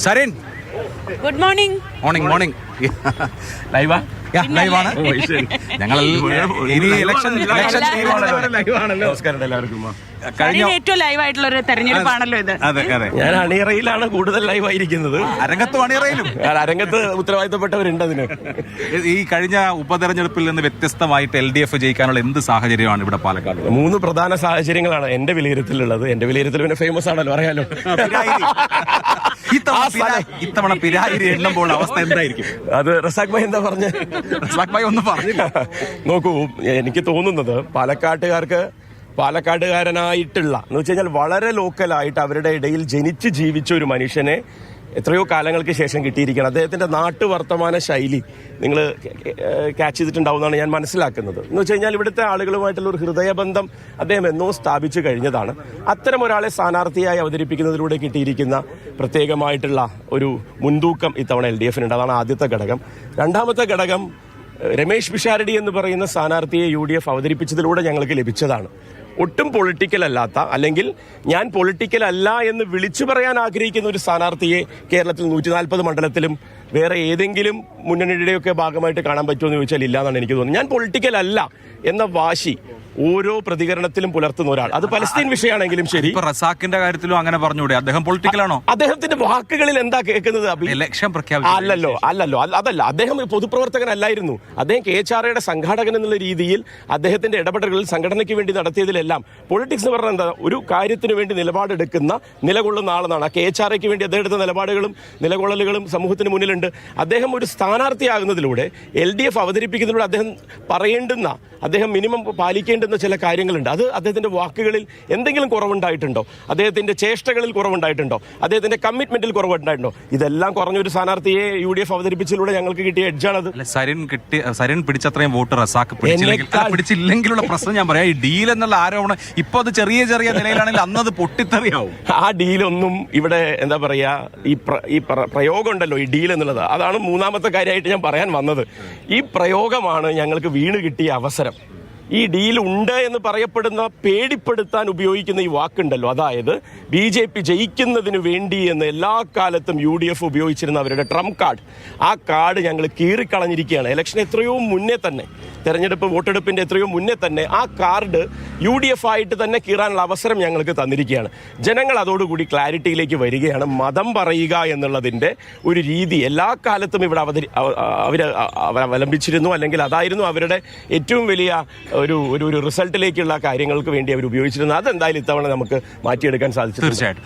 Sarin, good morning. Morning ലൈവാ? ലൈവാണ്. ഞങ്ങൾ ഇനി election നമസ്കാരം എല്ലാവർക്കും. കഴിഞ്ഞ ഏറ്റവും ലൈവ് ആയിട്ടുള്ള ഒരു തെരഞ്ഞെടുപ്പാണല്ലോ ഇത്. അതെ അതെ, ഞാൻ അണിയറയിലാണ് കൂടുതൽ ലൈവായിരിക്കുന്നത്. അരങ്ങത്തും അണിയറയിലും അരങ്ങത്ത് ഉത്തരവാദിത്തപ്പെട്ടവരുണ്ട് അതിന്. ഈ കഴിഞ്ഞ ഉപതെരഞ്ഞെടുപ്പിൽ നിന്ന് വ്യത്യസ്തമായിട്ട് LDF ജയിക്കാനുള്ള എന്ത് സാഹചര്യമാണ് ഇവിടെ പാലക്കാട്? 3 പ്രധാന സാഹചര്യങ്ങളാണ് എന്റെ വിലയിരുത്തലുള്ളത്. എന്റെ വിലയിരുത്തൽ പിന്നെ ഫേമസ് ആണല്ലോ, അറിയാലോ. ഇത്തവണ പിരായിരി എണ്ണുമ്പോൾ അവസ്ഥ എന്തായിരിക്കും? അത് റസാഖ് ഭായ് എന്താ പറഞ്ഞ? റസാഖ് ഭായ് ഒന്നും പറഞ്ഞില്ല. നോക്കൂ, എനിക്ക് തോന്നുന്നത് പാലക്കാട്ടുകാരനായിട്ടുള്ള എന്ന് വെച്ച് കഴിഞ്ഞാൽ വളരെ ലോക്കലായിട്ട് അവരുടെ ഇടയിൽ ജനിച്ച് ജീവിച്ച ഒരു മനുഷ്യനെ എത്രയോ കാലങ്ങൾക്ക് ശേഷം കിട്ടിയിരിക്കണം. അദ്ദേഹത്തിന്റെ നാട്ടുവർത്തമാന ശൈലി നിങ്ങൾ ക്യാച്ച് ചെയ്തിട്ടുണ്ടാവുമെന്നാണ് ഞാൻ മനസ്സിലാക്കുന്നത്. എന്ന് വെച്ച് കഴിഞ്ഞാൽ ഇവിടുത്തെ ആളുകളുമായിട്ടുള്ള ഒരു ഹൃദയബന്ധം അദ്ദേഹം എന്നോ സ്ഥാപിച്ചു കഴിഞ്ഞതാണ്. അത്തരം ഒരാളെ സ്ഥാനാർത്ഥിയായി അവതരിപ്പിക്കുന്നതിലൂടെ കിട്ടിയിരിക്കുന്ന പ്രത്യേകമായിട്ടുള്ള ഒരു മുൻതൂക്കം ഇത്തവണ LDFനുണ്ട്. അതാണ് ആദ്യത്തെ ഘടകം. രണ്ടാമത്തെ ഘടകം, രമേശ് പിഷാരടി എന്ന് പറയുന്ന സ്ഥാനാർത്ഥിയെ UDF അവതരിപ്പിച്ചതിലൂടെ ഞങ്ങൾക്ക് ലഭിച്ചതാണ്. ഒട്ടും പൊളിറ്റിക്കൽ അല്ലാത്ത, അല്ലെങ്കിൽ ഞാൻ പൊളിറ്റിക്കൽ അല്ല എന്ന് വിളിച്ചു പറയാൻ ആഗ്രഹിക്കുന്ന ഒരു സ്ഥാനാർത്ഥിയെ കേരളത്തിൽ 140 മണ്ഡലത്തിലും വേറെ ഏതെങ്കിലും മുന്നണിയുടെയൊക്കെ ഭാഗമായിട്ട് കാണാൻ പറ്റുമോ എന്ന് ചോദിച്ചാൽ ഇല്ല എന്നാണ് എനിക്ക് തോന്നുന്നത്. ഞാൻ പൊളിറ്റിക്കൽ അല്ല എന്ന വാശി ഓരോ പ്രതികരണത്തിലും പുലർത്തുന്ന ഒരാൾ, അത് പലസ്തീൻ വിഷയമാണെങ്കിലും ശരി. റസാഖിന്റെ കാര്യത്തിലും അങ്ങനെ പറഞ്ഞൂടെ? അദ്ദേഹം പൊളിറ്റിക്കലാണോ? അദ്ദേഹത്തിന്റെ വാക്കുകളിൽ എന്താ കേൾക്കുന്നത്? ഇലക്ഷൻ അല്ലല്ലോ. അതല്ല, അദ്ദേഹം പൊതുപ്രവർത്തകനല്ലായിരുന്നു. അദ്ദേഹം KHRയുടെ സംഘാടകൻ എന്നുള്ള രീതിയിൽ അദ്ദേഹത്തിന്റെ ഇടപെടലുകളിൽ സംഘടനയ്ക്ക് വേണ്ടി നടത്തിയതിലെല്ലാം പൊളിറ്റിക്സ് എന്ന് പറഞ്ഞാൽ എന്താ, ഒരു കാര്യത്തിന് വേണ്ടി നിലപാടെടുക്കുന്ന നിലകൊള്ളുന്ന ആളെന്നാണ്. KHRയ്ക്ക് വേണ്ടി അദ്ദേഹം എടുത്ത നിലപാടുകളും നിലകൊള്ളലുകളും സമൂഹത്തിന് മുന്നിലുണ്ട്. അദ്ദേഹം ഒരു സ്ഥാനാർത്ഥിയാകുന്നതിലൂടെ LDF അവതരിപ്പിക്കുന്നതിലൂടെ അദ്ദേഹം മിനിമം പാലിക്കേണ്ടുന്ന ചില കാര്യങ്ങളുണ്ട്. അത് അദ്ദേഹത്തിന്റെ വാക്കുകളിൽ എന്തെങ്കിലും കുറവുണ്ടായിട്ടുണ്ടോ? അദ്ദേഹത്തിന്റെ ചേഷ്ടകളിൽ കുറവുണ്ടായിട്ടുണ്ടോ? അദ്ദേഹത്തിന്റെ കമ്മിറ്റ്മെന്റിൽ കുറവുണ്ടായിട്ടുണ്ടോ? ഇതെല്ലാം കുറഞ്ഞൊരു സ്ഥാനാർത്ഥിയെ UDF അവതരിപ്പിച്ചതിലൂടെ ഞങ്ങൾക്ക് കിട്ടിയ എഡ്ജാണത്. സരിൻ പിടിച്ചത്രയും വോട്ട് റസാഖ് പിടിച്ചില്ലെങ്കിലുള്ള പ്രശ്നം ഞാൻ പറയാം. ഈ ഡീൽ എന്നുള്ള ആരോപണം ഇപ്പൊ അത് ചെറിയ നിലയിലാണെങ്കിൽ അന്നത് പൊട്ടിത്തെറിയാവും. ആ ഡീലൊന്നും ഇവിടെ എന്താ പറയാ, ഈ പ്രയോഗം ഉണ്ടല്ലോ, ഈ ഡീൽ എന്നുള്ളത്, അതാണ് മൂന്നാമത്തെ കാര്യമായിട്ട് ഞാൻ പറയാൻ വന്നത്. ഈ പ്രയോഗമാണ് ഞങ്ങൾക്ക് വീണ് കിട്ടിയ അവസരം. ഈ ഡീൽ ഉണ്ട് എന്ന് പറയപ്പെടുന്ന, പേടിപ്പെടുത്താൻ ഉപയോഗിക്കുന്ന ഈ വാക്കുണ്ടല്ലോ, അതായത് BJP ജയിക്കുന്നതിന് വേണ്ടി എന്ന് എല്ലാ കാലത്തും UDF ഉപയോഗിച്ചിരുന്ന അവരുടെ ട്രംപ് കാർഡ്, ആ കാർഡ് ഞങ്ങൾ കീറിക്കളഞ്ഞിരിക്കുകയാണ്. ഇലക്ഷൻ എത്രയോ മുന്നേ തന്നെ, തെരഞ്ഞെടുപ്പ് വോട്ടെടുപ്പിന്റെ എത്രയോ മുന്നേ തന്നെ ആ കാർഡ് UDF ആയിട്ട് തന്നെ കീറാനുള്ള അവസരം ഞങ്ങൾക്ക് തന്നിരിക്കുകയാണ്. ജനങ്ങൾ അതോടുകൂടി ക്ലാരിറ്റിയിലേക്ക് വരികയാണ്. മതം പറയുക എന്നുള്ളതിന്റെ ഒരു രീതി എല്ലാ കാലത്തും ഇവിടെ അവർ അവലംബിച്ചിരുന്നു, അല്ലെങ്കിൽ അതായിരുന്നു അവരുടെ ഏറ്റവും വലിയ ഒരു റിസൾട്ടിലേക്കുള്ള കാര്യങ്ങൾക്ക് വേണ്ടി അവർ ഉപയോഗിച്ചിരുന്നത്. അതെന്തായാലും ഇത്തവണ നമുക്ക് മാറ്റിയെടുക്കാൻ സാധിച്ചു. തീർച്ചയായിട്ടും.